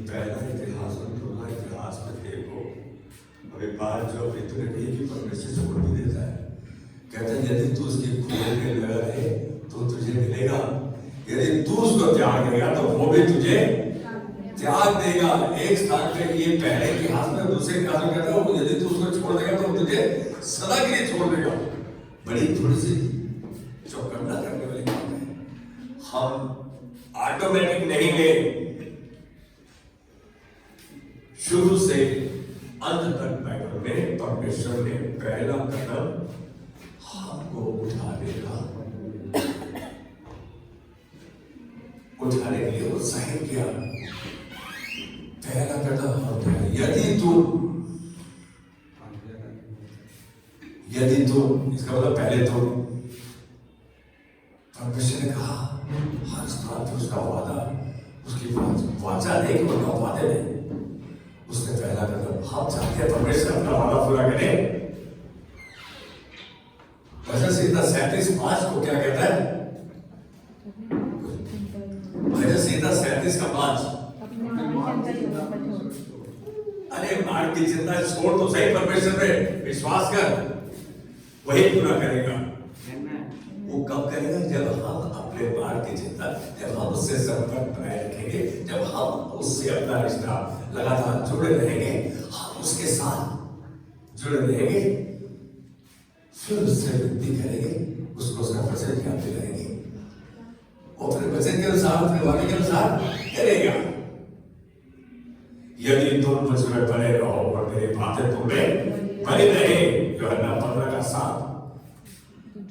पहला इतिहास और दूसरा इतिहास में देखो। अभी बात जो अभी तूने कही कि परमेश्वर से छोड़ भी देता है, कहता है यदि तू उसकी खोज में लगा रहे तो तुझे मिलेगा, यदि तू उसको त्याग देगा तो वो भी तुझे त्याग देगा। एक स्थान पे ये पहले इतिहास में, दूसरे इतिहास में कहता है यदि तू उसको छोड़ देगा तो तुझे सदा के लिए छोड़ देगा। बड़ी थोड़ी सी चौकन्ना करने वाली बात है। हम ऑटोमेटिक नहीं गए, शुरू से अंत तक बाइबल में परमेश्वर ने पहला कदम हमको उठाने के लिए उत्साहित किया। पहला कदम हम उठाए। यदि तू इसका मतलब पहले तो परमेश्वर ने कहा हर स्थान पर उसका वादा, उसकी वाचा नहीं कि उनका वादे नहीं। उसने पहला कदम, हम चाहते हैं परमेश्वर अपना वादा पूरा करे। भजन संहिता 37:5 को क्या कहता है? भजन संहिता 37:5, अरे मार्ग की चिंता छोड़ तो सही, परमेश्वर पे विश्वास कर, वही पूरा करेगा। वो कब करेगा? जब हम अपने मार्ग की चिंता, जब हम उससे संपर्क बनाए रखेंगे, जब हम उससे अपना रिश्ता लगातार जुड़े रहेंगे, हम उसके साथ जुड़े रहेंगे, फिर उससे विनती करेंगे, उसको उसका वचन ज्ञाते रहेंगे, वो अपने वचन के अनुसार, अपने वाणी के अनुसार करेगा। यदि तुम मुझ में बने रहो और मेरी बातें तुम में बनी रहे, यूहन्ना 15:7,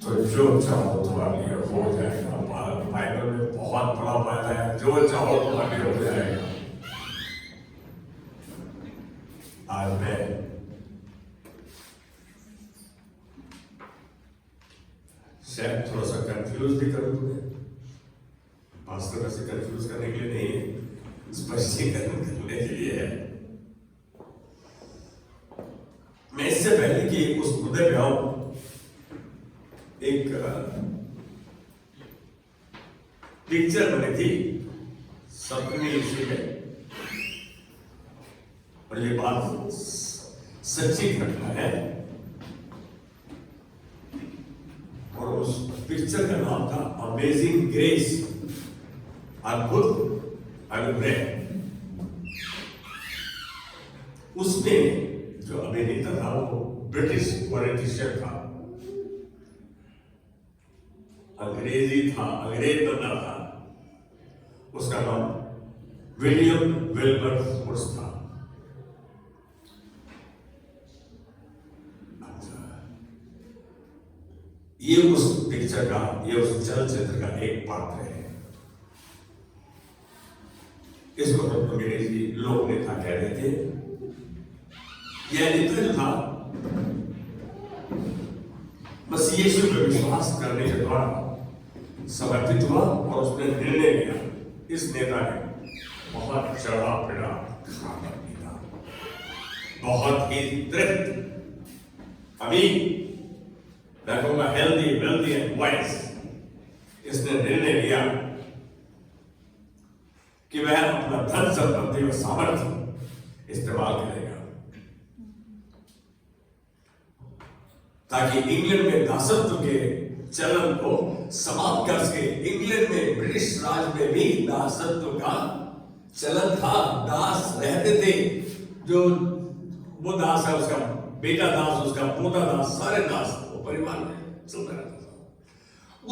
तो जो चाहो तुम्हारे लिए हो जाएगा। बाइबल में बहुत बड़ा वादा है, जो चाहो तुम्हारे लिए हो जाएगा। आज मैं शायद थोड़ा सा कंफ्यूज भी करूं तुम्हें, वास्तव में से कंफ्यूज करने के लिए नहीं है, स्पष्टीकरण करने के लिए है। मैं इससे पहले कि उस मुद्दे पे आऊं, एक पिक्चर बनी थी सपने ऋषि में, और ये बात सच्ची घटना है। और उस पिक्चर का नाम था अमेजिंग ग्रेस, अद्भुत अनुग्रह। उसमें जो अभिनेता था वो ब्रिटिश पॉलिटिशियन था, अंग्रेज बंदा था। उसका नाम विलियम विल्बरफोर्स था। ये उस पिक्चर का, ये उस चलचित्र का एक पात्र है। इसको तो अंग्रेजी लोक नेता कह रहे थे। यह नेता जो था बस यीशु पे विश्वास करने के द्वारा समर्पित हुआ, और उसने निर्णय लिया। इस नेता ने बहुत चढ़ा फिरा खाना पीना, बहुत ही तृप्त, अमीर, मैं कहूंगा हेल्दी, वेल्दी एंड वाइज। इसने निर्णय लिया कि वह अपना धन संपत्ति और सामर्थ्य इस्तेमाल करेगा ताकि इंग्लैंड में दासत्व के चलन को समाप्त कर सके। इंग्लैंड में, ब्रिटिश राज में भी दासत्व का चलन था। दास रहते थे, जो वो दास है, उसका बेटा दास, उसका पोता दास, सारे दास वो परिवार में चलता रहता था।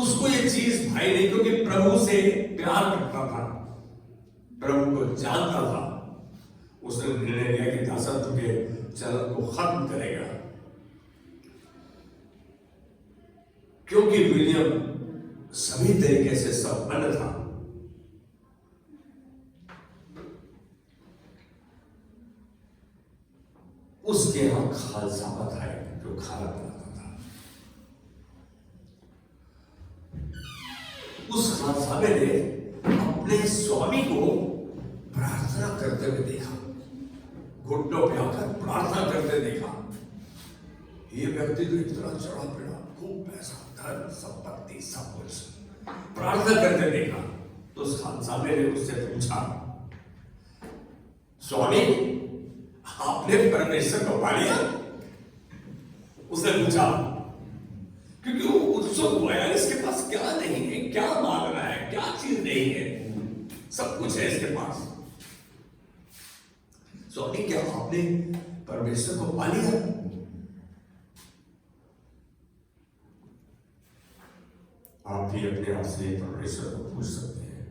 उसको ये चीज भाई नहीं, क्योंकि प्रभु से प्यार करता था, प्रभु को जानता था। उसने निर्णय लिया कि दासत्व के चलन को खत्म करेगा, क्योंकि विलियम सभी तरीके से संपन्न था। उसके यहां खालसा था जो खाना बनाता था। उस खालसा ने अपने स्वामी को प्रार्थना करते हुए देखा, घुटनों पे आकर प्रार्थना करते देखा। ये व्यक्ति तो इतना चढ़ा पड़ा, खूब पैसा, धन संपत्ति, सब कुछ, प्रार्थना करते देखा। तो उस खालसा ने उससे पूछा, स्वामी, आपने परमेश्वर को पा लिया? उसने पूछा, क्योंकि वो उत्सुक हुआ यार, इसके पास क्या नहीं है, क्या मांग रहा है, क्या चीज नहीं है, सब कुछ है इसके पास। स्वामी, क्या आपने परमेश्वर को पा लिया? आप भी अपने आप से परमेश्वर को पूछ सकते हैं।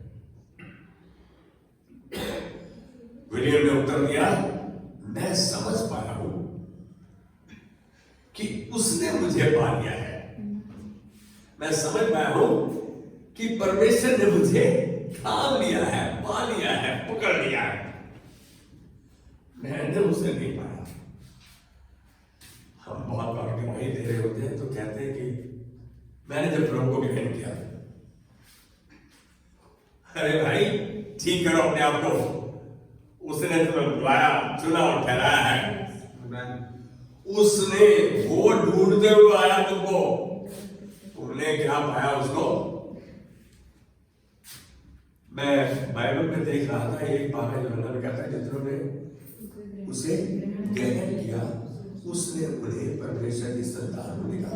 विलियम ने उत्तर दिया, मैं समझ पाया हूं कि उसने मुझे पा लिया है। मैं समझ पाया हूं कि परमेश्वर ने मुझे थाम लिया है, पा लिया है, पकड़ लिया है। मैंने उसे नहीं पाया। हम बहुत बार गवाही दे रहे होते हैं तो कहते हैं कि मैंने जब प्रभु को ग्रहण किया, अरे भाई ठीक करो अपने आप को, उसने तुम्हें बुलाया, चुना और ठहराया है। उसने वो ढूंढते हुए आया तुमको, तुमने क्या पाया उसको? मैं बाइबल में देख रहा था, एक बार में कहता है जिन्होंने उसे ग्रहण किया उसने उन्हें परमेश्वर की संतान होने का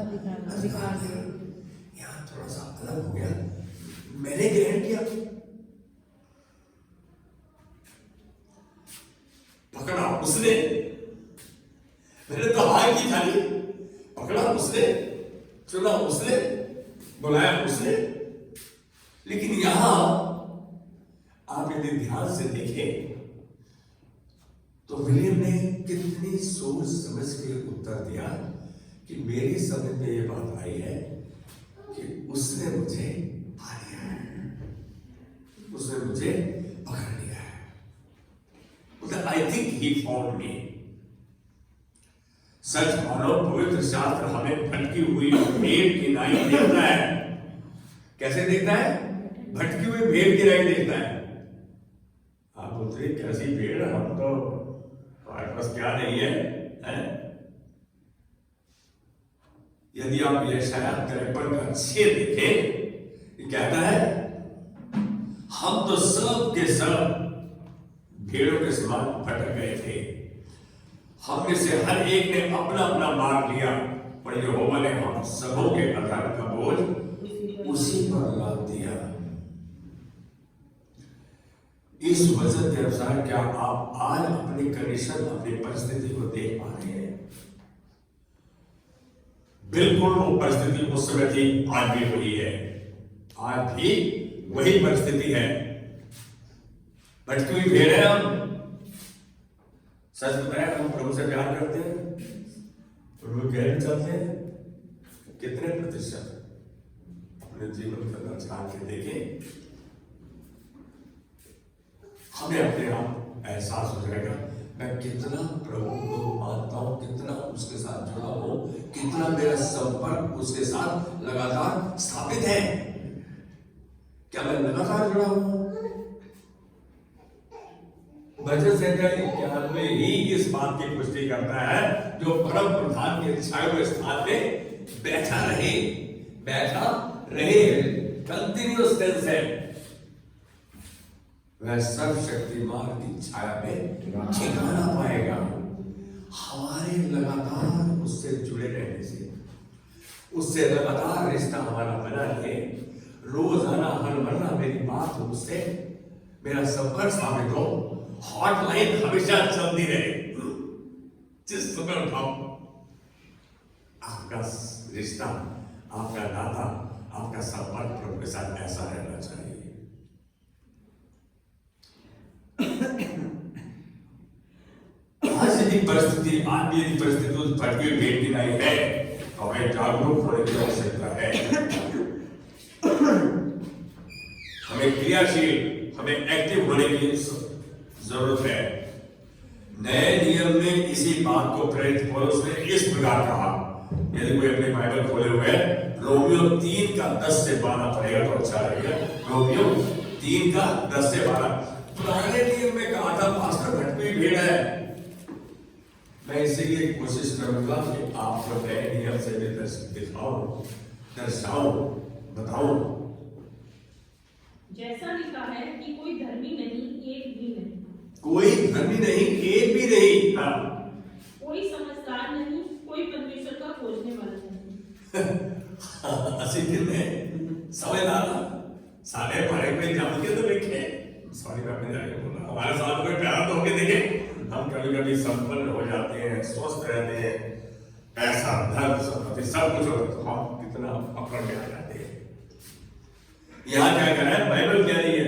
अधिकार दिया। यहाँ थोड़ा सा अलग हो गया, मैंने ग्रहण किया, पकड़ा उसने, मैंने तो हार की थाली, पकड़ा उसने, चुना उसने, बुलाया उसने। लेकिन यहां आप यदि ध्यान से देखें तो विलियम ने कितनी सोच समझ के उत्तर दिया कि मेरी समझ में यह बात आई है कि उसने मुझे पा लिया है, उसने मुझे पकड़ लिया है। I think he found me. सच मानो पवित्र शास्त्र हमें भटकी हुई भेड़ की नाई देखता है। कैसे देखता है? भटकी हुई भेड़ की नाई देखता है। आप बोलते हैं कैसी भेड़, हम तो हमारे पास क्या नहीं है, है? यदि आप यशाया 53 का 6 देखें, ये कहता है हम तो सब के सब भेड़ों के समान भटक गए थे, हम में से हर एक ने अपना अपना मार्ग लिया, पर यहोवा ने हम सबों के अधर्म का बोझ उसी पर लाद दिया। इस वचन के अनुसार क्या आप आज अपनी कंडीशन, अपनी परिस्थिति को देख पा रहे हैं? बिल्कुल वो परिस्थिति उस समय थी, आज भी वही है, आज भी वही परिस्थिति है। भटकी हुई भेड़ है हम। सच बताया, हम प्रभु से प्यार करते हैं, प्रभु गहरे चलते हैं, कितने प्रतिशत अपने जीवन का झांक के देखें, हमें अपने आप एहसास हो जाएगा मैं कितना प्रभु को मानता हूं, कितना उसके साथ जुड़ा हूं, कितना मेरा संपर्क उसके साथ लगातार स्थापित है। क्या मैं लगातार जुड़ा हूं? वचन से 91 ही इस बात की पुष्टि करता है, जो परम प्रधान के छाए हुए स्थान में बैठा रहे, कंटिन्यूअस टेंस है, वह सर्वशक्तिमान की छाया में ठिकाना पाएगा। हमारे लगातार उससे जुड़े रहने से, उससे लगातार रिश्ता हमारा बना रहे, रोजाना हर महीना मेरी बात हो उससे, मेरा संपर्क स्थापित हो, हॉटलाइन हमेशा चलती रहे, जिस समय उठाओ, आपका रिश्ता, आपका नाता, आपका संपर्क प्रभु के साथ ऐसा रहना चाहिए। आज यदि परिस्थिति, आज भी यदि परिस्थिति उस भटकी हुई भेड़ की नाई है, तो हमें जागरूक होने की आवश्यकता है। हमें क्रियाशील, हमें एक्टिव होने की जरूरत है। नए नियम में इसी बात को प्रेरित पौलुस ने इस प्रकार कहा, यदि कोई अपने बाइबल खोले हुए रोमियो 3 का 10 से 12 पढ़ेगा तो अच्छा रहेगा। रोमियो 3 का 10 से 12। पुराने नियम में कहा था पास्टर भटकी भेड़ है, मैं इसीलिए कोशिश करूंगा कि आपको नए नियम से भी दिखाऊं, दर्शाऊं, बताऊं। जैसा लिखा है कि कोई धर्मी नहीं, एक भी नहीं। कोई धर्मी नहीं, एक भी नहीं। हाँ, कोई समझदार नहीं, कोई परमेश्वर का खोजने वाला नहीं। असि कितने समझदार सारे पढ़े हुए जान के तो लिखे। सॉरी मैं जाके बोला, हमारे साथ कोई प्यार तो होके देखे। हम कभी कभी संपन्न हो जाते हैं, स्वस्थ रहते हैं, पैसा धन संपत्ति सब कुछ होता है, तो हम कितना अकड़ में आ जाते हैं। यहाँ क्या कह रहा है बाइबल, कह रही है,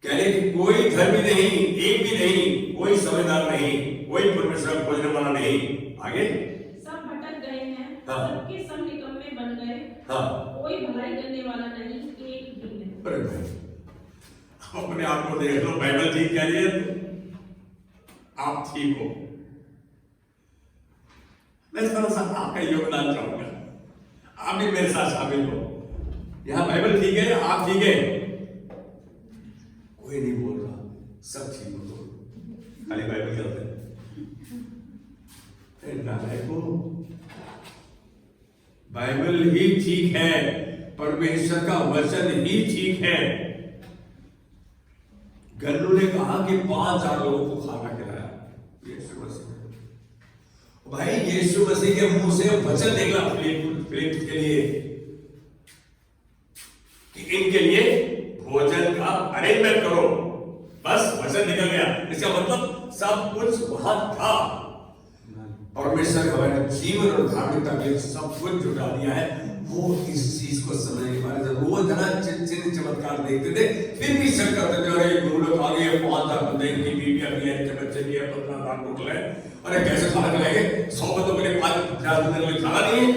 कह रही कि कोई धर्मी नहीं, एक भी नहीं, कोई समझदार नहीं, कोई परमेश्वर खोजने वाला नहीं। आगे सब भटक गए हैं, हाँ। सबके सब निकम्मे बन गए, हाँ, कोई भलाई करने वाला नहीं, एक भी नहीं। अरे भाई अपने आप को देख लो, बाइबल ठीक कह रही है, आप ठीक हो। मैं थोड़ा सा आपका योगदान चाहूंगा, आप भी मेरे साथ शामिल हो। यहाँ बाइबल ठीक है, आप ठीक है, कोई नहीं बोल रहा, सब ठीक हो तो खाली बाइबल कहते हैं। नालायकों, बाइबल ही ठीक है, परमेश्वर का वचन ही ठीक है। गन्नू ने कहा कि 5,000 लोगों को खाना खिलाया यीशु मसीह ने। भाई यीशु मसीह के मुंह से वचन निकला फिलिप के लिए कि इनके लिए भोजन का अरेंजमेंट करो, बस वचन निकल गया। इसका मतलब सब कुछ वहां था। परमेश्वर हमारे जीवन और धार्मिकता के लिए सब कुछ जुटा दिया है। वो इस चीज को समझने के बारे में रोज चिन्ह चमत्कार देखते थे, फिर भी शक करते थे, अरे गुरु लोग आ गए, 5,000 बंदे की बीवियां भी है, बच्चे भी है, 15,000 टोटल है, अरे कैसे खाना खिलाएंगे? 100 बंदों के लिए 5,000 बंदे के लिए खाना नहीं है,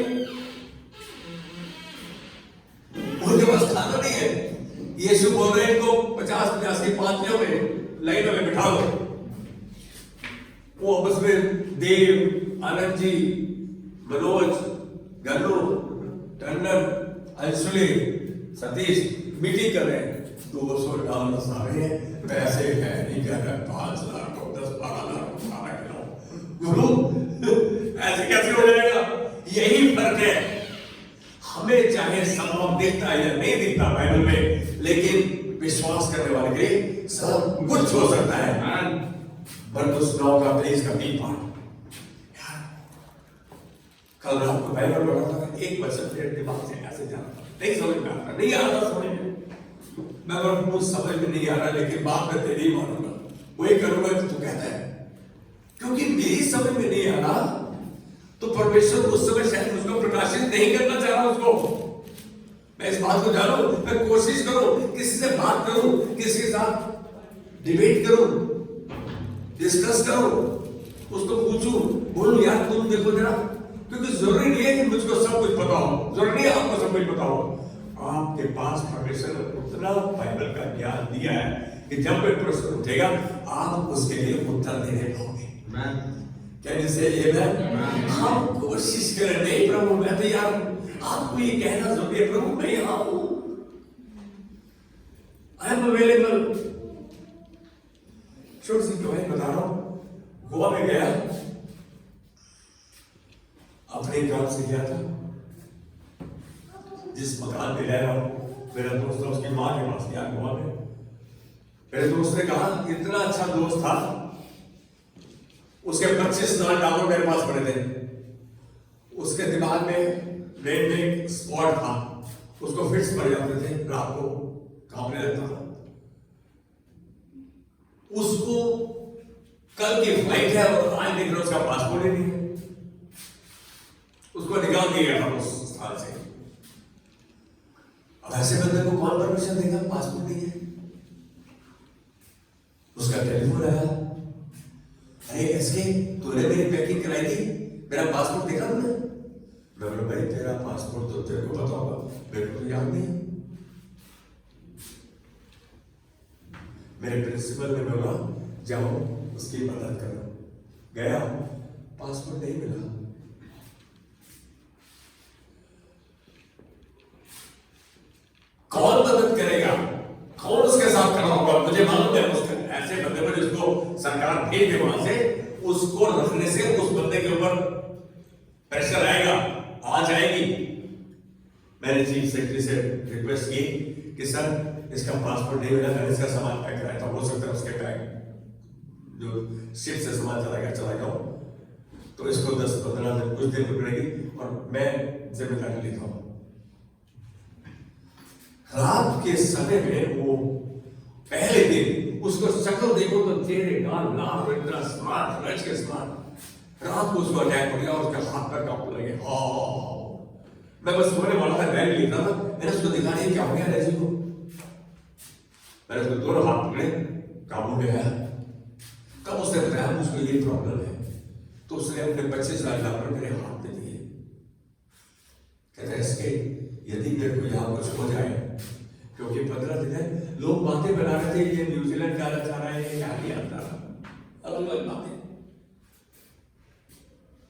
उनके पास खाना नहीं है। यीशु बोल रहे हैं इनको 50-50 की पांतियों में लाइनों में बिठा दो। वो आपस में देव, आनंद जी, मनोज, गन्नू, टंडन, अंशुली, सतीश मीटिंग कर रहे हैं। $200 सारे पैसे है नहीं, कह रहे 5 लाख को 10-12 लाख को खाना खिलाओ। गुरु ऐसे कैसे हो जाएगा? यही फर्क है। हमें चाहे संभव दिखता है या नहीं दिखता बाइबल में, लेकिन विश्वास करने वाले के लिए सब कुछ हो सकता है। बरकुस 9 का 23 का 3 पाठ। कल रात को बाइबल पढ़ा था, एक वचन मेरे दिमाग से ऐसे जाता नहीं, समझ में आता नहीं, आता समझ में, मैं कुछ समझ में नहीं आ रहा, लेकिन बात मैं तेरी मानूंगा, वही करूंगा तो तू कहता है, क्योंकि मेरी समझ में नहीं आ रहा। तो परमेश्वर उस समय शायद उसको प्रकाशित नहीं करना चाह रहा उसको। मैं इस बात को जानूं, मैं कोशिश करूं, किसी से बात करूं, किसी के साथ डिबेट करूं, डिस्कस करूं, उसको पूछूं, बोलूं यार तुम देखो जरा, क्योंकि जरूरी नहीं है कि मुझको सब कुछ पता हो, जरूरी नहीं है आपको सब कुछ पता हो। आपके पास परमेश्वर ने उतना बाइबल का ज्ञान दिया है कि जब कोई प्रश्न उठेगा आप उसके लिए उत्तर देने पाओगे। क्या जिसे ये हम कोशिश करें, नहीं प्रभु मैं तो यार, आपको ये कहना जरूरी है प्रभु मैं यहाँ हूं, आई एम अवेलेबल। छोटी सी गवाही बता रहा हूं, गोवा में गया, अपने गांव से गया था, जिस मकान में रह रहा हूं, मेरा दोस्त था, उसकी मां के पास गया गोवा में। मेरे दोस्त ने कहा, इतना अच्छा दोस्त था, उसके 25 साल डाउन मेरे पास पड़े थे, उसके दिमाग में ब्रेन स्पॉट था, उसको फिट्स पड़ जाते थे, रात को कांपने लगता था। उसको कल की फ्लाइट है और आज देख रहा उसका पासपोर्ट ही नहीं है, उसको निकाल दिया गया था उस स्थान से। अब ऐसे बंदे को कौन परमिशन देगा? पासपोर्ट नहीं है। उसका टेलीफोन आया, अरे एसके तूने मेरी पैकिंग कराई थी, मेरा पासपोर्ट देखा तुमने? मैं बोला भाई तेरा पासपोर्ट तो तेरे को पता होगा, मेरे को तो याद नहीं। मेरे प्रिंसिपल ने बोला जाओ उसकी मदद करो, गया, पासपोर्ट नहीं मिला। कौन मदद करेगा? कौन उसके साथ खड़ा होगा? मुझे मालूम है उसके ऐसे बंदे पर जिसको सरकार भेज दे वहां से, उसको रखने से उस बंदे के ऊपर प्रेशर आएगा, आ जाएगी। मैंने चीफ सेक्रेटरी से रिक्वेस्ट की कि सर इसका पासपोर्ट नहीं मिला, मैंने इसका सामान पैक कराया था, हो सकता है उसके बैग जो शिप से सामान चला जाओ, तो इसको 10-15 दिन कुछ दिन रुकेगी और मैं जिम्मेदारी लेता हूं। रात के समय में वो पहले दिन उसको शक्ल देखो तो चेहरे गाल लाल इतना स्मार्ट रच के स्मार्ट। रात को उसको अटैक हो गया और उसके हाथ पर कांपने लगे। मैं बस सोने वाला था, बैग लिख रहा था, मैंने उसको दिखाया क्या हो गया रैजी को। मैंने उसको दोनों हाथ पकड़े, काबू में आया। कब उसने बताया मुझको ये प्रॉब्लम है, तो उसने अपने 25 लाख डॉलर मेरे हाथ में दिए। कहते हैं इसके यदि मेरे को यहाँ कुछ हो जाए, क्योंकि 15 दिन है, लोग बातें बना रहे थे ये न्यूजीलैंड जाना चाह रहा है, क्या नहीं आता, अलग अलग बातें।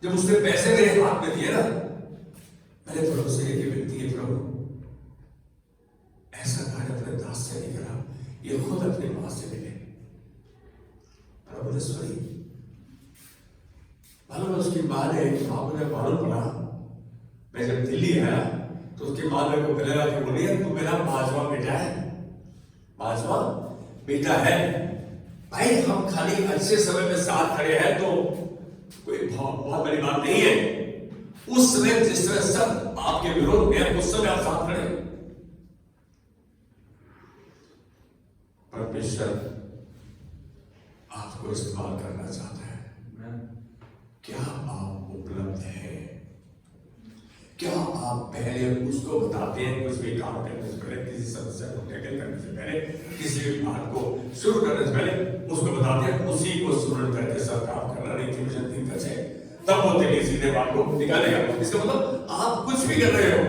जब उसने पैसे मेरे हाथ में दिए ना, मैंने भरोसे लेके व्यक्ति के प्रभु ऐसा कार्य अपने दास से नहीं करा, ये खुद अपने मां से मिले। प्रभु ने सुनी। मालूम उसकी मां ने मालूम पड़ा, मैं जब दिल्ली आया तो उसकी मां ने को बुलाया कि बोली तू मेरा 5वां बेटा है, 5वां बेटा है। भाई हम खाली अच्छे समय में साथ खड़े हैं तो कोई बहुत बड़ी बात नहीं है। उस समय जिस समय सब आपके विरोध में, उस समय आप साथ खड़े। परमेश्वर आपको इस्तेमाल करना चाहता है। क्या आप उपलब्ध हैं? क्या आप पहले उसको बताते हैं कुछ भी काम करने से पहले, किसी समस्या को टैकल करने से पहले, किसी भी बात को शुरू करने से पहले उसको बताते हैं, उसी को सुन करके सब काम करना नहीं थी मुझे दिन का चाहिए, तब वो तेरी सीधे बात को निकालेगा। इसका मतलब आप कुछ भी कर रहे हो,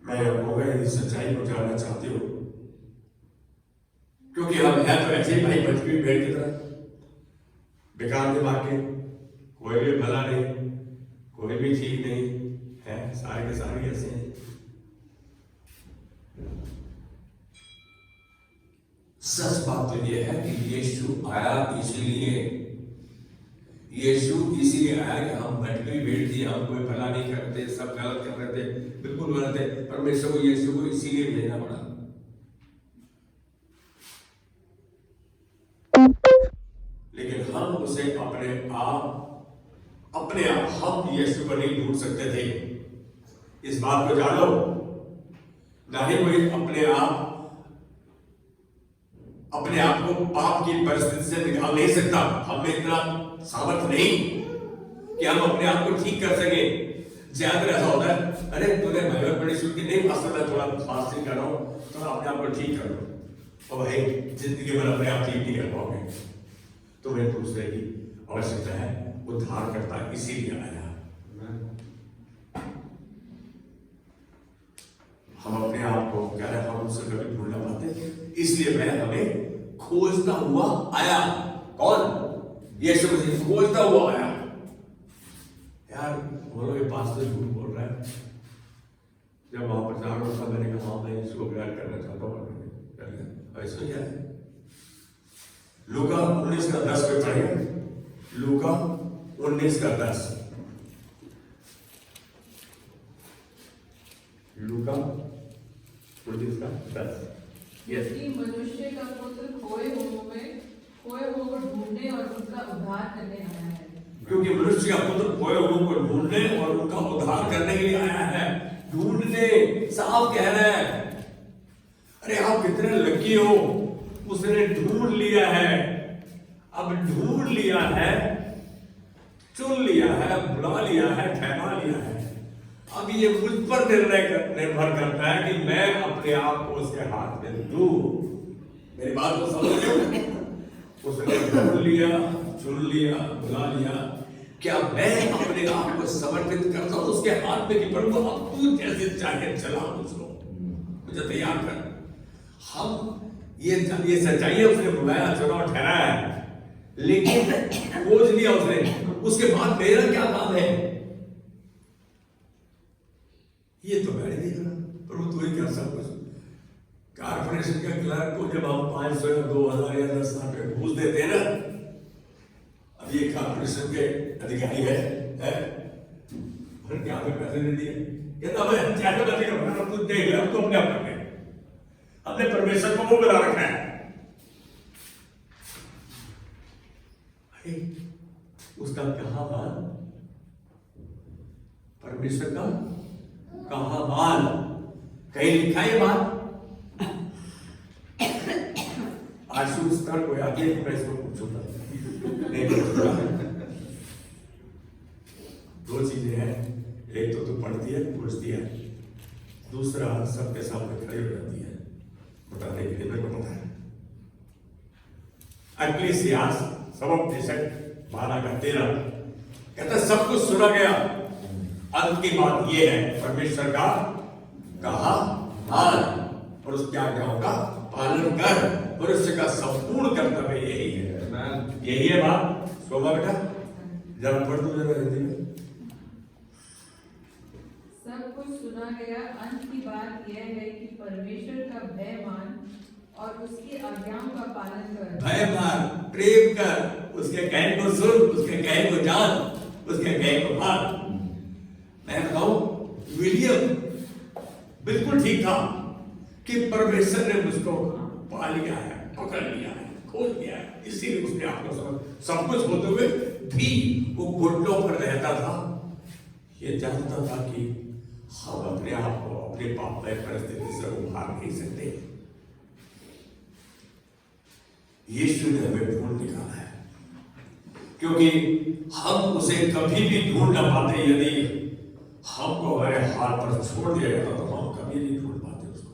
मैं होगा सच्चाई को जानना चाहती हूँ, क्योंकि हम है तो ऐसे ही भाई बचपी भेड़ की तरह बेकार दिमाग के, कोई भी भला नहीं, कोई भी ठीक नहीं है, सारे के सारे ऐसे हैं। सच बात तो यह है कि यीशु आया इसीलिए, यीशु इसीलिए आया कि हम भटकी भीड़ थी, हम कोई भला नहीं करते, सब गलत कर रहे थे, बिल्कुल गलत है। परमेश्वर को यीशु को इसीलिए भेजना पड़ा। लेकिन हम उसे अपने आप हम यीशु को नहीं ढूंढ सकते थे। इस बात को जानो, ना ही कोई अपने आप को पाप की परिस्थिति से निकाल नहीं सकता। हमें इतना सामर्थ्य नहीं कि हम अपने आप को ठीक कर सके। ज्यादा ऐसा होता है, अरे तूने बाइबल पढ़ी शुरू की नहीं, फास्ट में थोड़ा फास्टिंग कर रहा हूं, थोड़ा अपने आप को ठीक कर लो। और भाई जिंदगी भर अपने आप ठीक नहीं कर पाओगे। तुम्हें दूसरे की आवश्यकता है, उद्धार करता इसीलिए आया। हम अपने आप को कह रहे हम उससे कभी भूल ना पाते, इसलिए मैं हमें खोजता हुआ आया। कौन? यीशु मसीह खोजता हुआ आया। यार बोलो ये पास्टर झूठ बोल रहा है। जब वहां प्रचार होता मैंने कहा मैं इसको ग्रहण करना चाहता हूँ, ऐसा क्या है? लूका 19:10 पे पढ़ेंगे। लूका 19:10। लूका 19:10। यदि मनुष्य का पुत्र खोए हुओं को ढूंढने और उनका उद्धार करने आया है। क्योंकि मनुष्य का पुत्र खोए हुओं को ढूंढने और उनका उद्धार करने के लिए आया है। ढूंढने साफ कह रहा है। अरे आप कितने लकी हो, उसने ढूंढ लिया है। अब ढूंढ लिया है, चुन लिया है, बुला लिया है, ठहरा लिया है। अब ये मुझ पर निर्भर करता है कि मैं अपने आप को उसके हाथ में दूं। मेरी बात को समझ लो। उसने ढूंढ लिया, चुन लिया, बुला लिया। क्या मैं अपने आप को समर्पित करता हूं उसके हाथ में कि प्रभु अब तू जैसे चाहे चला मुझको, मुझे तैयार कर। हम ये सच्चाई है, उसने बुलाया, चुना, ठहराया है, लेकिन खोज लिया उसने। उसके बाद मेरा क्या काम है? ये तो मैं नहीं देख रहा। प्रभु तू ही कर सब कुछ। कारपोरेशन के क्लर्क को जब हम 500 या 2000 या 10,000 रुपये घूस देते हैं ना, अब ये कारपोरेशन के अधिकारी है क्या हमें पैसे दे दिए, कहता मैं चाहे बच्चे का बना तू देख ले, तो अपने आप कर ले। हमने परमेश्वर को वो बना रखा है। अरे उसका कहा मान, परमेश्वर का कहा मान, कहीं लिखा है बात? आशु स्तर को आगे मैं इसको पूछूंगा, नहीं पूछूंगा। दो चीजें हैं, एक तो तू पढ़ती है, पूछती है, दूसरा सबके सामने खड़ी हो जाती है बताने के लिए। मेरे को पता है अक्लेसियास 12:13 कहता सब कुछ सुना गया, अंत की बात यह है परमेश्वर का कहा मान और उसकी आज्ञाओं का पालन कर, मनुष्य का संपूर्ण कर्तव्य यही है। यही है बात। शोभा बेटा जब पढ़ दो जरा हिंदी में। सब कुछ सुना गया, अंत की बात यह है कि परमेश्वर का भय मान और उसकी आज्ञाओं का पालन कर। भय मान, प्रेम कर, उसके कहे को सुन, उसके कहे को जान, उसके कहे को मान। मैं बताऊं, विलियम बिल्कुल ठीक था कि परमेश्वर ने मुझको पा लिया है, पकड़ लिया है, खोल लिया है, इसीलिए उसने आपको सब कुछ होते हुए भी वो घुटनों पर रहता था। ये जानता था कि हम अपने आप को अपने पापमय परिस्थिति से उभार नहीं सकते। यीशु ने हमें ढूंढ निकाला है, क्योंकि हम उसे कभी भी ढूंढ न पाते। यदि हमको हमारे हाथ पर छोड़ दिया जाता तो हम कभी नहीं ढूंढ पाते उसको।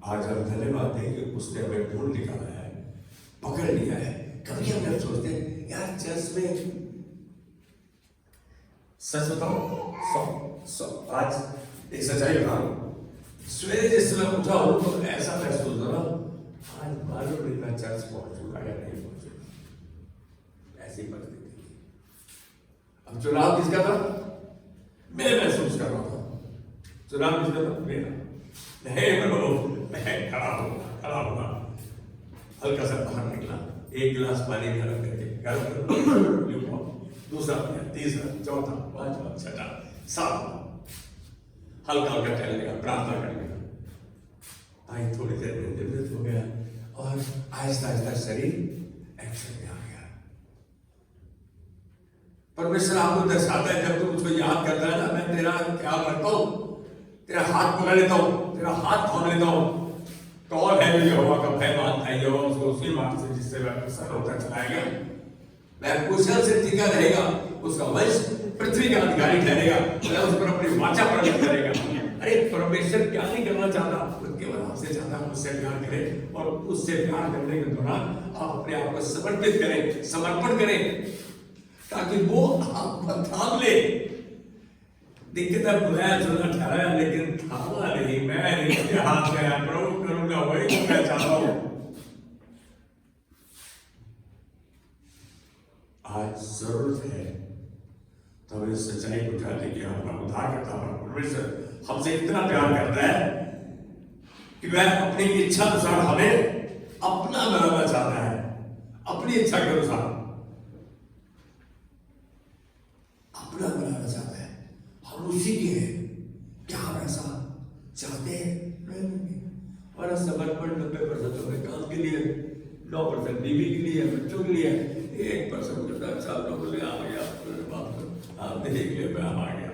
आज हम धन्यवाद दें कि उसने हमें ढूंढ निकाला है, पकड़ लिया है। कभी हम जब सोचते हैं यार चर्च में, सच बताओ आज एक सच्चाई बता रहा हूं, सवेरे जिस समय उठा हूं तो ऐसा महसूस हो रहा आज मालूम नहीं मैं चर्च पहुंचूंगा या नहीं पहुंचूंगा। ऐसी परिस्थिति थी। अब चुनाव किसका था? मैं महसूस कर रहा था चुनाव किसका था? मेरा। मैं खड़ा होगा हल्का सा बाहर निकला, एक गिलास पानी गर्म करके दूसरा पिया, तीसरा, चौथा, पांचवा, छठा, सातवां, हल्का हल्का टहल लिया, प्रार्थना कर लिया। भाई थोड़ी देर में निवृत्त हो गया और आहिस्ता आहिस्ता शरीर एक्शन में आ गया। परमेश्वर आपको दर्शाता है, जब तुम उसको याद करता है ना, मैं तेरा क्या करता हूं, तेरा हाथ पकड़ लेता हूं, तेरा हाथ थाम लेता हूं। कौन है जो यहोवा का भय मानता है? यहोवा उसको उसी मार्ग से जिससे वह प्रसन्न होकर चलाएगा, वह कुशल से टिका रहेगा, उसका वंश पृथ्वी का अधिकारी ठहरेगा, वह उस पर अपनी वाचा प्रकट करेगा। अरे परमेश्वर क्या नहीं करना चाहता? केवल आपसे चाहता है उससे प्यार करें, और उससे प्यार करने के दौरान आप अपने आप को समर्पित करें, समर्पण करें, ताकि वो आपको थाम ले। दिक्कत बुलाया चलना ठहराया, लेकिन थामा नहीं। मैं नीचे हाथ गया, प्रभु करूंगा वही तो मैं चाहता हूं। आज जरूरत है तो हमें सच्चाई को जानने की। हमारा उद्धार करता हमारा परमेश्वर हमसे इतना प्यार करता है कि वह अपनी इच्छा अनुसार हमें अपना बनाना चाहता है, अपनी इच्छा के अनुसार अपना बनाना चाहता है। हम उसी के हैं। क्या हम ऐसा चाहते हैं? हमारा समर्पण 90% अपने काम के लिए, 9% बीवी के लिए, बच्चों के लिए, 1% डॉक्टर लोग बोले आ गया, आप देख लिया मैं आ गया।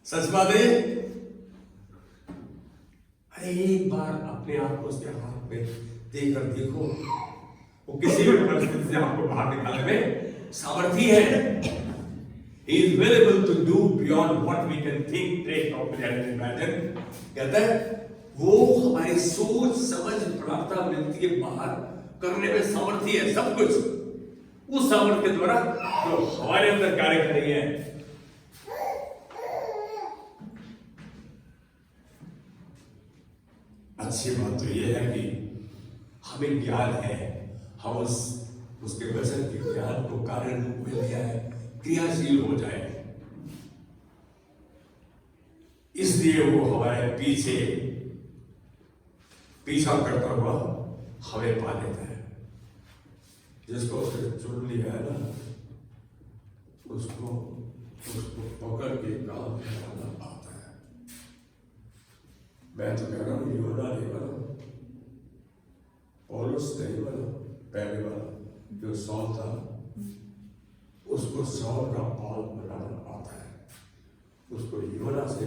सच बात है। अरे एक बार अपने आप को उसके हाथ में देकर देखो, वो किसी भी परिस्थिति से आपको बाहर निकालने में सामर्थ्य है। He is available to do beyond what we can think, take, comprehend, and imagine. कहता है वो हमारी सोच समझ प्रार्थना विनती के बाहर करने में सामर्थ्य है। सब कुछ उस सामर्थ्य के द्वारा जो हमारे अंदर कार्य कर रही है। अच्छी बात तो यह है कि हमें ज्ञान है, हम उसके वचन के ज्ञान को कार्य रूप में लिया है, क्रियाशील हो जाए, इसलिए वो हमारे पीछा करता हुआ हमें पा लेता है। जिसको उसने चुन लिया है ना, उसको पकड़ के काम करना आता है। मैं तो कह रहा हूँ यूहन्ना नहीं बना, पौलुस नहीं बना, पहले वाला जो सौल था उसको सौल का पाल बनाना आता है, उसको यूहन्ना से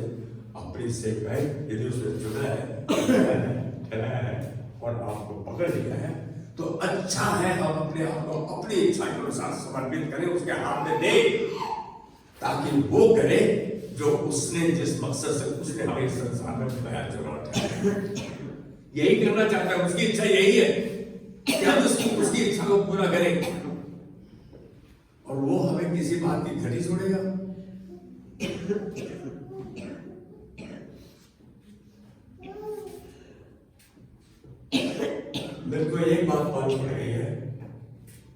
अपनी सेवकाई यदि उसने चुना है, ठहराया है और आपको पकड़ लिया है तो अच्छा है हम अपने आप को अपनी इच्छा के अनुसार समर्पित करें, उसके हाथ में दें ताकि वो करे जो उसने जिस मकसद से उसने हमें संसार में बनाया चुना। यही करना चाहता है, उसकी इच्छा यही है कि हम उसकी इच्छा को पूरा करें और वो हमें किसी बात की घड़ी छोड़ेगा। मेरे को एक बात मालूम पड़ गई है,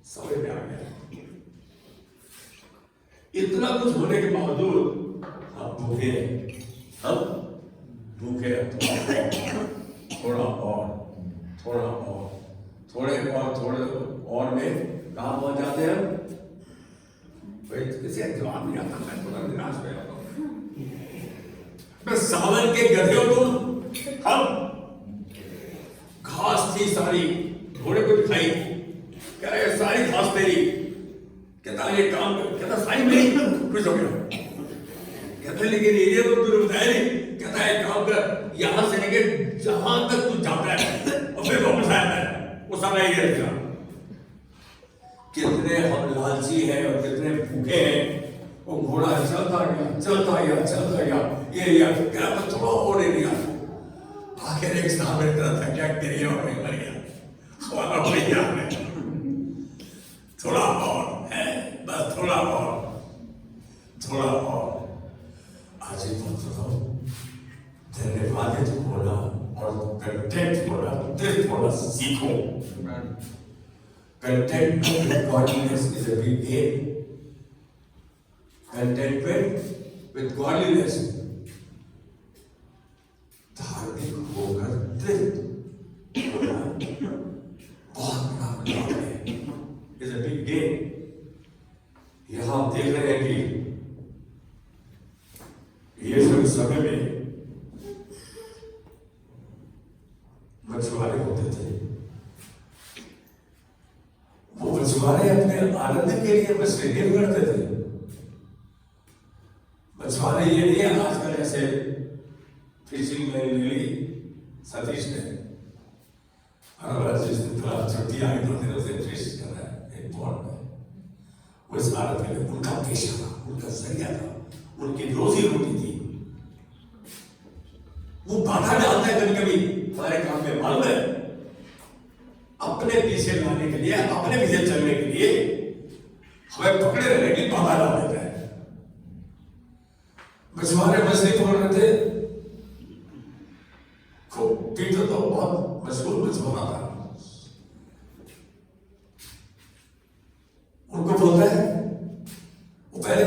समझ में आ गया, इतना कुछ होने के बावजूद हम भूखे हैं, हम भूखे हैं। थोड़ा और थोड़ा और थोड़े और में कहाँ पहुंच जाते हैं हम? भाई किसी का जवाब नहीं आता, मैं थोड़ा निराश हो जाता हूँ। मैं सावन के गधे को हम घास थी सारी, घोड़े को दिखाई, कह रहे सारी घास तेरी, कहता ये काम कर, कहता सारी मेरी, खुश हो गया। कहता लेकिन ये तो तुझे बताया नहीं, कहता है काम कर, यहां से लेके जहां तक तू जाता है और फिर वापस आता है, वो सारा एरिया दिखा। कितने हम लालची हैं और कितने भूखे हैं। वो घोड़ा चलता गया ये क्या थोड़ा और एरिया, आखिर एक सामने तरह था क्या करिए और नहीं मर गया, हमारा भैया है थोड़ा और है, बस थोड़ा और। आज ही धन्यवाद है तुम बोला और कंटेंट बोला, दिल बोला सीखो। Contentment with godliness is a big gain. Contentment with godliness, धार्मिक होकर तृप्त होना बहुत बड़ा लाभ है, is a big gain। यहाँ हम देख रहे हैं कि यीशु के समय में मछुआरे होते थे, वो मछुआरे अपने आनंद के लिए मछली नहीं पकड़ते थे। मछुआरे ये नहीं है आजकल जैसे फिशिंग में मिली सतीश ने, जिस दिन थोड़ा छुट्टी आई 2 दिनों से फिश कर रहा है एक पॉन्ड में, वो इस भारत में उनका पेशा था, उनका जरिया था, उनकी रोजी रोटी थी। वो बाधा डालता है कभी कभी हमारे काम में, मालूम है, अपने पीछे लाने के लिए, अपने पीछे चलने के लिए हमें पकड़े रहने की बाधा डाल देता है। मछुआरे मछली पकड़ रहे थे, पीटर तो बहुत मशहूर मछुआरा था, उनको बोलता है, वो पहले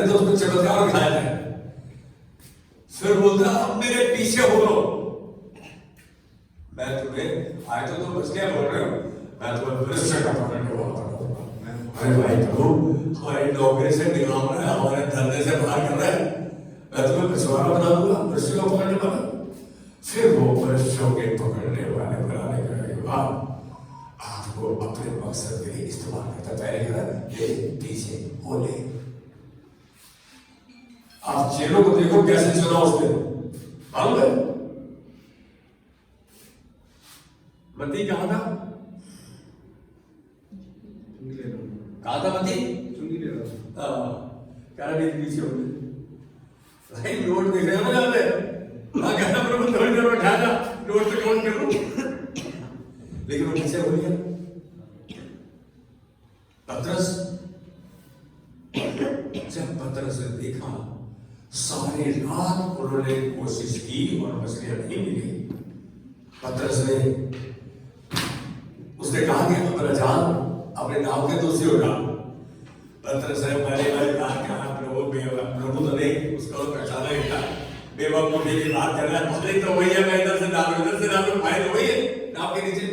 तो उसने चमत्कार दिखाया है, फिर बोलता है अब मेरे पीछे हो लो, मैं तुम्हें आए तो तुम मछलियां बोल रहे हो, मैं तुम्हें मनुष्य का पकड़ने वाला बनाऊंगा। अरे भाई प्रभु, हमारी नौकरी से निकाल रहा है, हमारे धंधे से बाहर कर रहा है, मैं तुम्हें मछुआरा बना दूंगा, मनुष्य को पकड़ने वाला। फिर वो मनुष्यों के पकड़ने वाले बनाने के बाद आपको अपने मकसद के लिए इस्तेमाल करता। पहले कहा ये पीछे हो ले, आप चेलों को देखो कैसे चुना उसने, मालूम है मती कहा था, मती कह रहा पीछे हो गए, भाई नोट देख रहे हो ना, कहना प्रभु थोड़ी देर में उठाना, नोट से काउंट कर लूं, लेकिन वो पीछे हो गया। पतरस, जब पतरस ने देखा सारी रात उन्होंने कोशिश की और मछलियां नहीं मिली, पतरस ने उसने कहा कि अपना जान अपने नाव के दूसरी हो जाओ। पतरस ने पहले कहा प्रभु तो नहीं, उसका तो पहचाना ही था, बेवकूफी की बात कर रहा है, मछली तो वही है, मैं इधर से डालू फायदा वही है नाव के नीचे।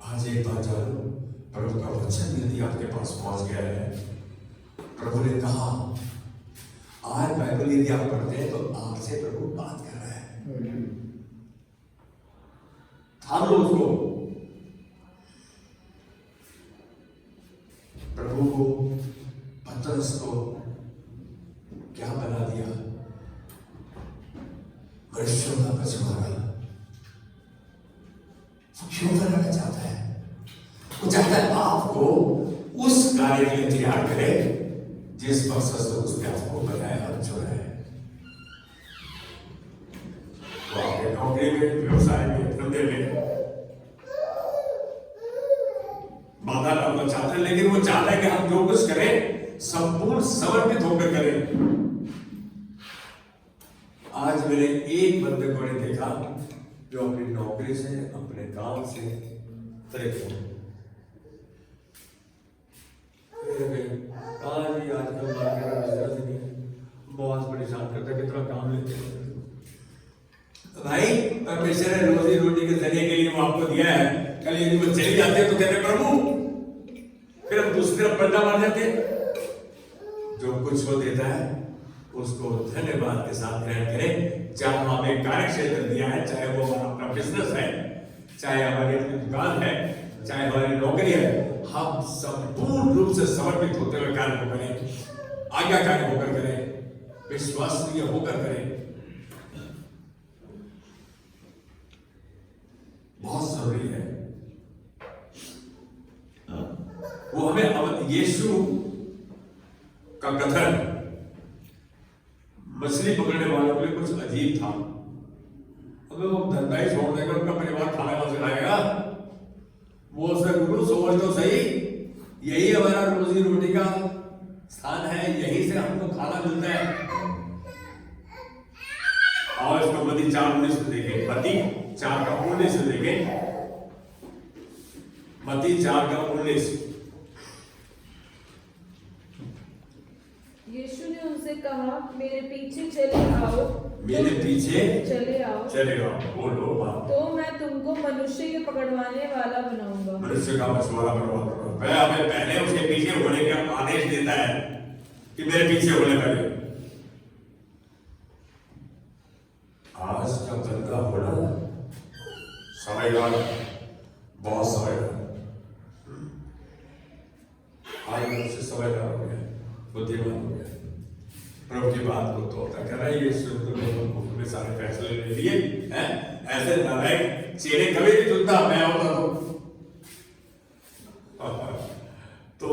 आज एक बात जानो, प्रभु का वचन यदि आपके पास पहुंच गया है, प्रभु ने कहा, आज बाइबल यदि आप पढ़ते हैं तो आपसे प्रभु बात कर रहा है, थाम लो उसको। प्रभु को, पतरस को क्या बना दिया? मनुष्यों का पछवाड़ा। वो क्यों बनाना चाहता है? वो चाहता है आपको उस कार्य के लिए तैयार करे जिस मकसद से उसने आपको बनाया और चुना है। वो आपके नौकरी में, व्यवसाय में, धंधे में बाधा करना चाहते हैं, लेकिन वो चाहता है कि हम जो कुछ करें संपूर्ण समर्पित होकर करें। आज मैंने एक बंदे को नहीं देखा जो अपनी नौकरी से, अपने काम से तृप्त हो। आज आजकल मार्केट में बिजनेस नहीं है, बॉस परेशान करता है, कितना काम लेते हैं। भाई परमेश्वर ने रोजी रोटी के जरिए के लिए वो आपको दिया है। कल यदि वो चले जाते हैं तो कहते प्रभु, फिर हम दूसरी तरफ पलटा मार जाते हैं। जो कुछ वो देता है उसको धन्यवाद के साथ ग्रहण करें। चाहे हमें कार्य क्षेत्र दिया है, चाहे वो हमारा अपना बिजनेस है, चाहे हमारी अपनी दुकान है, चाहे हमारी नौकरी है, हम संपूर्ण रूप से समर्पित होते हुए कार्य को करें, आज्ञाकारी होकर करें, विश्वसनीय होकर करें। बहुत जरूरी है। वो हमें यीशु का कथन मछली पकड़ने वालों के लिए कुछ अजीब था। अगर वो धंधा ही छोड़ देगा, उनका परिवार खाना कहां से लाएगा? वो सर गुरु समझ तो सही, यही हमारा रोजी रोटी का स्थान है, यहीं से हमको खाना मिलता है। और इसको मत्ती 4:19 से देखें, मत्ती 4:19 से देखें, मत्ती 4:19। यीशु ने उनसे कहा, मेरे पीछे चले आओ। मेरे पीछे चले आओ, चले आओ, बोलो बाप। तो मैं तुमको मनुष्य के पकड़वाने वाला बनाऊंगा। मनुष्य का मछुआरा बनवाऊंगा। मैं हमें पहले उसके पीछे होने का आदेश देता है कि मेरे पीछे होने पहले। आज का धंधा होना समझदार, बहुत समझदार। आज मनुष्य समझदार हो गया, बुद्धिमान हो गया, प्रभु की बात को तोड़ता कर रहा है। ये शुद्ध में सारे फैसले ले लिए हैं। ऐसे नालायक चेहरे कभी नहीं सुनता। मैं होता तो